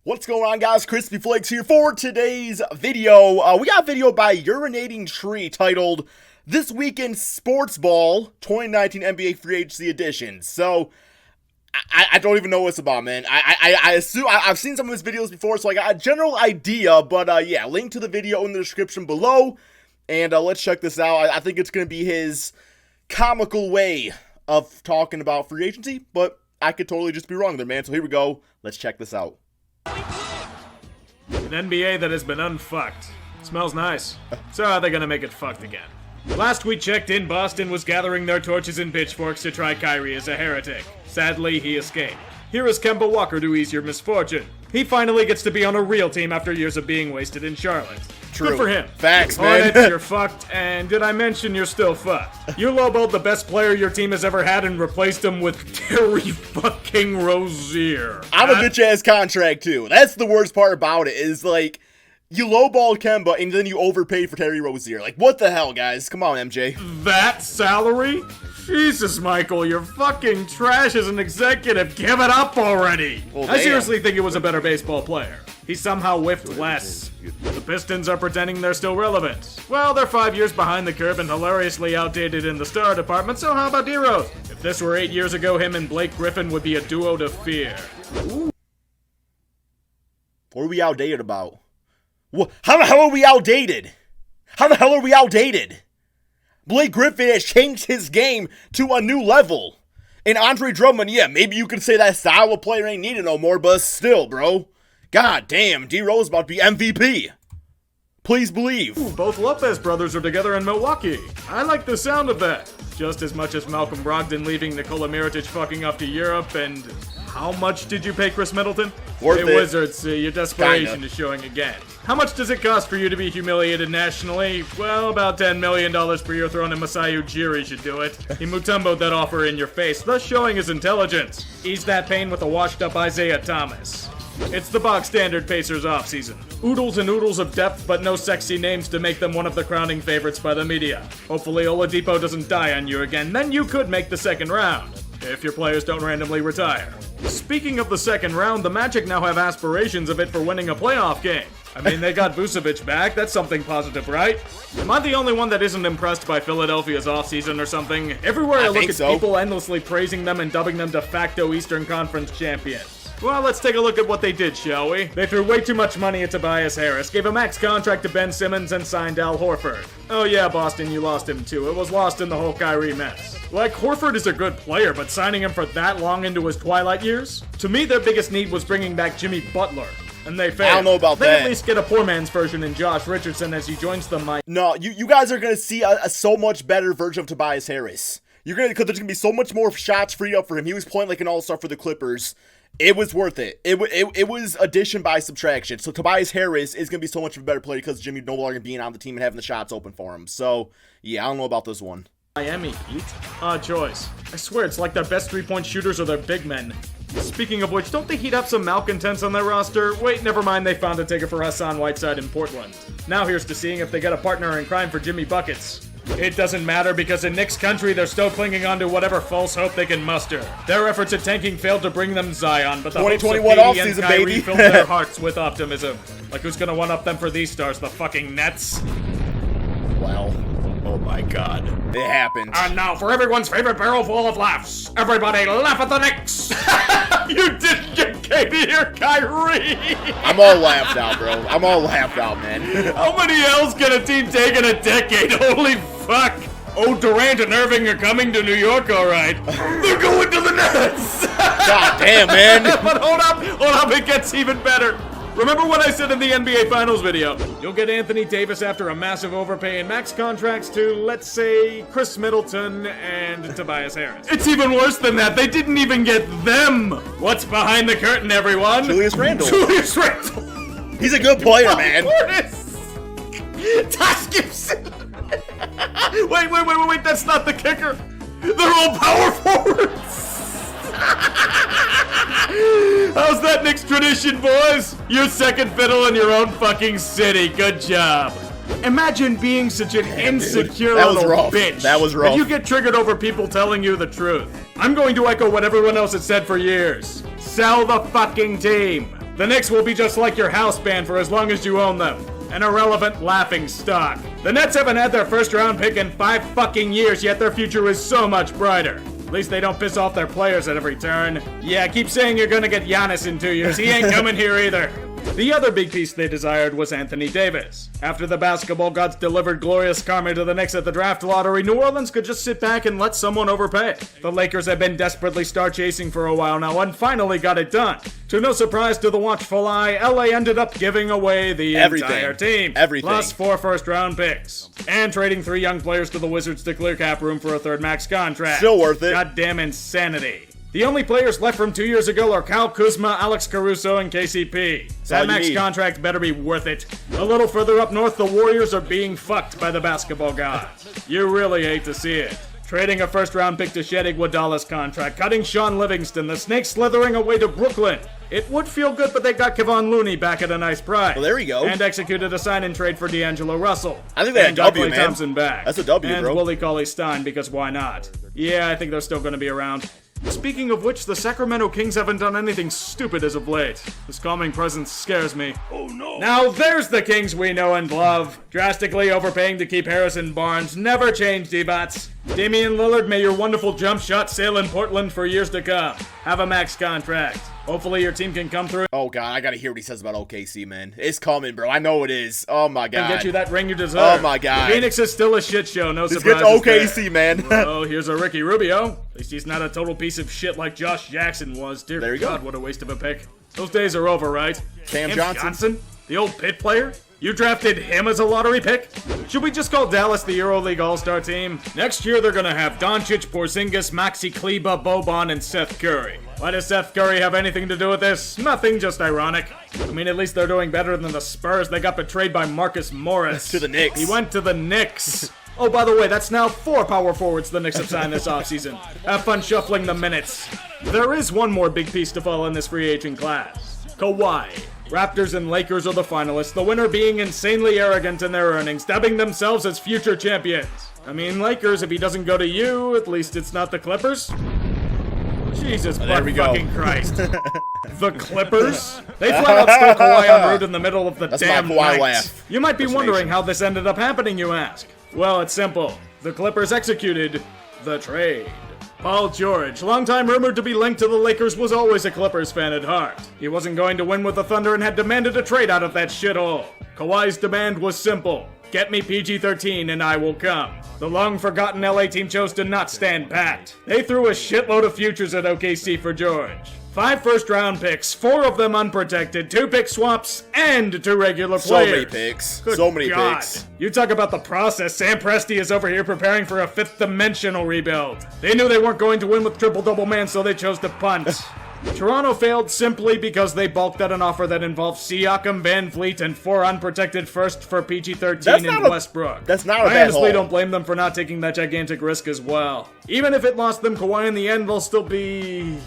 What's going on, guys? Crispy Flakes here for today's video. We got a video by Urinating Tree titled This Weekend Sportsball 2019 NBA Free Agency Edition. So, I don't even know what it's about, man. I assume I've seen some of his videos before, so I got a general idea. But yeah, link to the video in the description below. And let's check this out. I think it's going to be his comical way of talking about free agency, but I could totally just be wrong there, man. So here we go. Let's check this out. An NBA that has been unfucked. Smells nice. So how are they gonna make it fucked again? Last we checked in, Boston was gathering their torches and pitchforks to try Kyrie as a heretic. Sadly, he escaped. Here is Kemba Walker to ease your misfortune. He finally gets to be on a real team after years of being wasted in Charlotte. True. Good for him. Facts, man. Hornets, you're fucked, and did I mention you're still fucked? You lowballed the best player your team has ever had and replaced him with Terry fucking Rozier. I'm a bitch-ass contract, too. That's the worst part about it, is, like, you lowballed Kemba, and then you overpaid for Terry Rozier. Like, what the hell, guys? Come on, MJ. That salary? Jesus, Michael, you're fucking trash as an executive. Give it up already. Well, I damn. seriously think it was a better baseball player. He somehow whiffed less. The Pistons are pretending they're still relevant. Well, they're 5 years behind the curve and hilariously outdated in the star department, so how about D-Rose? If this were 8 years ago, him and Blake Griffin would be a duo to fear. What are we outdated about? How the hell are we outdated? How the hell are we outdated? Blake Griffin has changed his game to a new level. And Andre Drummond, yeah, maybe you could say that style of player ain't needed no more, but still, bro. God damn, D-Rose about to be MVP. Please believe. Ooh, both Lopez brothers are together in Milwaukee. I like the sound of that. Just as much as Malcolm Brogdon leaving Nikola Mirotic fucking off to Europe, and how much did you pay Chris Middleton? Worth hey, it. Wizards, your desperation Kinda. is showing again. How much does it cost for you to be humiliated nationally? Well, about $10 million per year thrown in Masai Ujiri should do it. He Mutombo'd that offer in your face, thus showing his intelligence. Ease that pain with a washed-up Isaiah Thomas. It's the bog standard Pacers offseason. Oodles and oodles of depth, but no sexy names to make them one of the crowning favorites by the media. Hopefully Oladipo doesn't die on you again, then you could make the second round, if your players don't randomly retire. Speaking of the second round, the Magic now have aspirations of it for winning a playoff game. I mean, they got Vucevic back, that's something positive, right? Am I the only one that isn't impressed by Philadelphia's offseason or something? Everywhere I look think at so. people endlessly praising them and dubbing them de facto Eastern Conference champions. Well, let's take a look at what they did, shall we? They threw way too much money at Tobias Harris, gave a max contract to Ben Simmons, and signed Al Horford. Oh yeah, Boston, you lost him too. It was lost in the whole Kyrie mess. Like, Horford is a good player, but signing him for that long into his twilight years? To me, their biggest need was bringing back Jimmy Butler. And they failed. I don't know about they that. At least get a poor man's version in Josh Richardson as he joins the mic. No, you guys are going to see a so much better version of Tobias Harris. Because there's going to be so much more shots freed up for him. He was playing like an all-star for the Clippers. It was worth it. It was addition by subtraction. So Tobias Harris is going to be so much of a better player because Jimmy no longer being on the team and having the shots open for him. So, yeah, I don't know about this one. Miami Heat? Odd choice. I swear it's like their best three-point shooters are their big men. Speaking of which, don't the Heat have some malcontents on their roster? Wait, never mind, they found a ticket for Hassan Whiteside in Portland. Now here's to seeing if they get a partner in crime for Jimmy Buckets. It doesn't matter because in Knicks country they're still clinging on to whatever false hope they can muster. Their efforts at tanking failed to bring them Zion, but the hopes of 2021 KD and offseason, Kyrie baby. filled their hearts with optimism. Like who's gonna one-up them for these stars, the fucking Nets? Well, oh my god. It happened. And now for everyone's favorite barrel full of laughs. Everybody laugh at the Knicks! You didn't get KD or Kyrie! I'm all laughed out, bro. I'm all laughed out, man. How many L's can a team take in a decade? Holy fuck! Oh, Durant and Irving are coming to New York, alright. They're going to the Nets! God damn, man. But hold up, it gets even better. Remember what I said in the NBA Finals video? You'll get Anthony Davis after a massive overpay and max contracts to, let's say, Chris Middleton and Tobias Harris. It's even worse than that. They didn't even get them. What's behind the curtain, everyone? Julius Randle. Julius Randle. He's a good player, man. Tosh Gibson. Wait, that's not the kicker. They're all power forwards. How's that Knicks tradition, boys? You're second fiddle in your own fucking city. Good job. Imagine being such an insecure That was little rough. bitch. That was rough. And you get triggered over people telling you the truth. I'm going to echo what everyone else has said for years. Sell the fucking team. The Knicks will be just like your house band for as long as you own them. An irrelevant laughing stock. The Nets haven't had their first round pick in 5 fucking years, yet their future is so much brighter. At least they don't piss off their players at every turn. Yeah, keep saying you're gonna get Giannis in 2 years. He ain't coming here either. The other big piece they desired was Anthony Davis. After the basketball gods delivered glorious karma to the Knicks at the draft lottery, New Orleans could just sit back and let someone overpay. The Lakers have been desperately star chasing for a while now and finally got it done. To no surprise to the watchful eye, LA ended up giving away the entire team. Plus 4 first-round picks. And trading 3 young players to the Wizards to clear cap room for a third max contract. Still worth it. Goddamn insanity. The only players left from 2 years ago are Kyle Kuzma, Alex Caruso, and KCP. That max contract better be worth it. A little further up north, the Warriors are being fucked by the basketball gods. You really hate to see it. Trading a first-round pick to shed Iguodala's contract, cutting Sean Livingston, the Snakes slithering away to Brooklyn. It would feel good, but they got Kevon Looney back at a nice price. Well, there you go. And executed a sign-and-trade for D'Angelo Russell. I think that's a W, man. Thompson back. That's a W, and bro. And Willie Cauley-Stein, because why not? Yeah, I think they're still going to be around. Speaking of which, the Sacramento Kings haven't done anything stupid as of late. This calming presence scares me. Oh no. Now there's the Kings we know and love. Drastically overpaying to keep Harrison Barnes. Never change, D-Bats. Damian Lillard, may your wonderful jump shot sail in Portland for years to come. Have a max contract. Hopefully your team can come through. Oh god, I gotta hear what he says about OKC, man. It's coming, bro. I know it is. Oh my god. And get you that ring you deserve. Oh my god. Phoenix is still a shit show, no Let's surprises get to OKC, there. man. Oh, here's a Ricky Rubio. At least he's not a total piece of shit like Josh Jackson was. Dear there you God, go. what a waste of a pick. Those days are over, right? Cam Johnson? The old Pitt player? You drafted him as a lottery pick? Should we just call Dallas the EuroLeague All-Star team? Next year they're gonna have Doncic, Porzingis, Maxi Kleba, Boban, and Seth Curry. Why does Seth Curry have anything to do with this? Nothing, just ironic. I mean, at least they're doing better than the Spurs. They got betrayed by Marcus Morris. To the Knicks. He went to the Knicks. Oh, by the way, that's now 4 power forwards the Knicks have signed this offseason. Have fun shuffling the minutes. There is one more big piece to fall in this free agent class. Kawhi. Raptors and Lakers are the finalists, the winner being insanely arrogant in their earnings, dubbing themselves as future champions. I mean, Lakers, if he doesn't go to you, at least it's not the Clippers. Jesus fucking Christ. The Clippers? They flat out stole Kawhi en route in the middle of the damn night. You might be wondering how this ended up happening, you ask. Well, it's simple. The Clippers executed the trade. Paul George, longtime rumored to be linked to the Lakers, was always a Clippers fan at heart. He wasn't going to win with the Thunder and had demanded a trade out of that shithole. Kawhi's demand was simple. Get me PG-13 and I will come. The long-forgotten LA team chose to not stand pat. They threw a shitload of futures at OKC for George. 5 first-round picks, 4 of them unprotected, 2 pick swaps, and 2 regular players. So many picks. Good so many God. picks. You talk about the process. Sam Presti is over here preparing for a 5th-dimensional rebuild. They knew they weren't going to win with triple-double man, so they chose to punt. Toronto failed simply because they balked at an offer that involved Siakam, Van Vliet, and 4 unprotected first for PG-13 in Westbrook. That's not a bad I honestly haul. don't blame them for not taking that gigantic risk as well. Even if it lost them Kawhi in the end, they'll still be...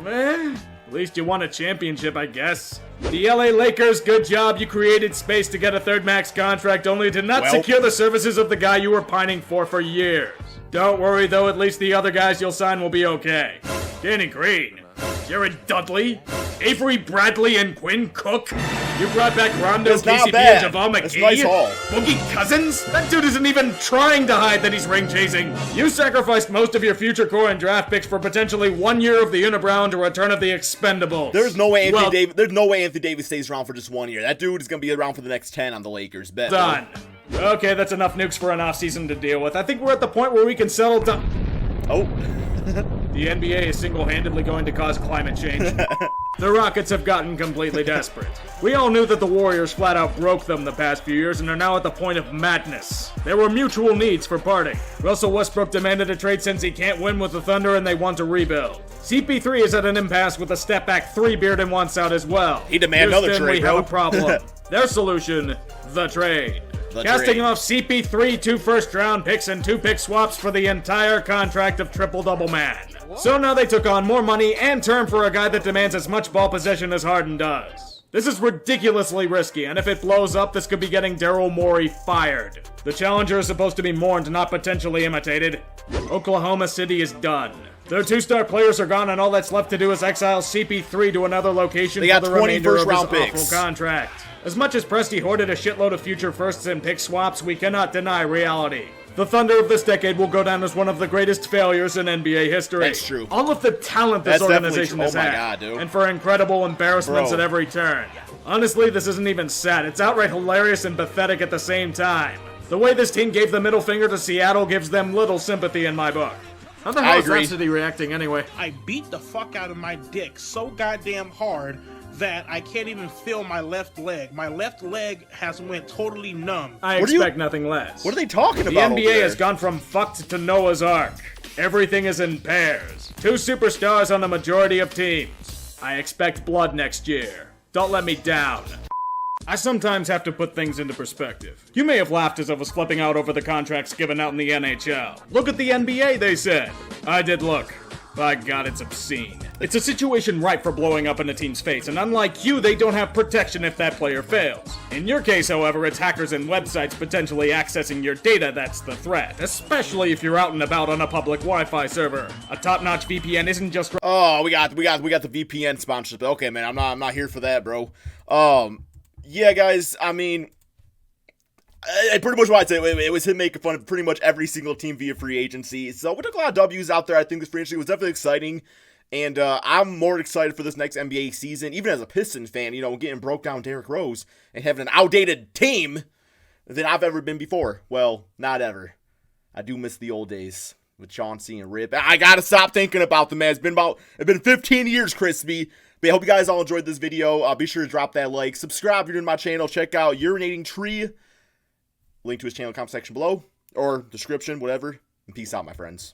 meh? At least you won a championship, I guess. The LA Lakers, good job. You created space to get a 3rd max contract only to not secure the services of the guy you were pining for years. Don't worry though, at least the other guys you'll sign will be okay. Danny Green, Jared Dudley, Avery Bradley, and Quinn Cook. You brought back Rondo, KCP, and JaVale McGee. Nice haul. Boogie Cousins? That dude isn't even trying to hide that he's ring chasing. You sacrificed most of your future core and draft picks for potentially 1 year of the unibrow and a return of the Expendables. There's no way Anthony Davis stays around for just 1 year. That dude is gonna be around for the next 10 on the Lakers. Bet. Done. Okay, that's enough nukes for an offseason to deal with. I think we're at the point where we can settle down. Oh. The NBA is single-handedly going to cause climate change. The Rockets have gotten completely desperate. We all knew that the Warriors flat out broke them the past few years and are now at the point of madness. There were mutual needs for parting. Russell Westbrook demanded a trade since he can't win with the Thunder and they want to rebuild. CP3 is at an impasse with a step-back 3-beard and wants out as well. He demands another trade, we bro. have a problem. Their solution, the trade. Casting off CP3, 2 first-round picks, and 2 pick swaps for the entire contract of triple-double man. So now they took on more money and term for a guy that demands as much ball possession as Harden does. This is ridiculously risky, and if it blows up, this could be getting Daryl Morey fired. The challenger is supposed to be mourned, not potentially imitated. Oklahoma City is done. Their 2-star players are gone, and all that's left to do is exile CP3 to another location They for got the 20 remainder of his first-round awful picks. contract. As much as Presti hoarded a shitload of future firsts and pick swaps, we cannot deny reality. The Thunder of this decade will go down as one of the greatest failures in NBA history. That's true. All of the talent this That's definitely organization true. has Oh my had, God, dude. and for incredible embarrassments Bro. at every turn. Honestly, this isn't even sad. It's outright hilarious and pathetic at the same time. The way this team gave the middle finger to Seattle gives them little sympathy in my book. How the I hell is agree. Rhapsody reacting anyway? I beat the fuck out of my dick so goddamn hard that I can't even feel my left leg. My left leg has went totally numb. I What do you- expect nothing less. What are they talking The about over NBA there? has gone from fucked to Noah's Ark. Everything is in pairs. 2 superstars on a majority of teams. I expect blood next year. Don't let me down. I sometimes have to put things into perspective. You may have laughed as I was flipping out over the contracts given out in the NHL. Look at the NBA, they said. I did look. By God, it's obscene. It's a situation ripe for blowing up in a team's face, and unlike you, they don't have protection if that player fails. In your case, however, it's hackers and websites potentially accessing your data that's the threat, especially if you're out and about on a public Wi-Fi server. A top-notch VPN isn't just Oh, we got the VPN sponsorship. Okay, man, I'm not here for that, bro. Yeah, guys, I mean, pretty much what I'd say, it was him making fun of pretty much every single team via free agency. So we took a lot of W's out there. I think this free agency was definitely exciting. And I'm more excited for this next NBA season, even as a Pistons fan, you know, getting broke down Derrick Rose and having an outdated team than I've ever been before. Well, not ever. I do miss the old days with Chauncey and Rip. I gotta stop thinking about them, man. It's been 15 years, Crispy. But I hope you guys all enjoyed this video. Be sure to drop that like. Subscribe if you're new to my channel. Check out Urinating Tree. Link to his channel in the comment section below. Or description, whatever. And peace out, my friends.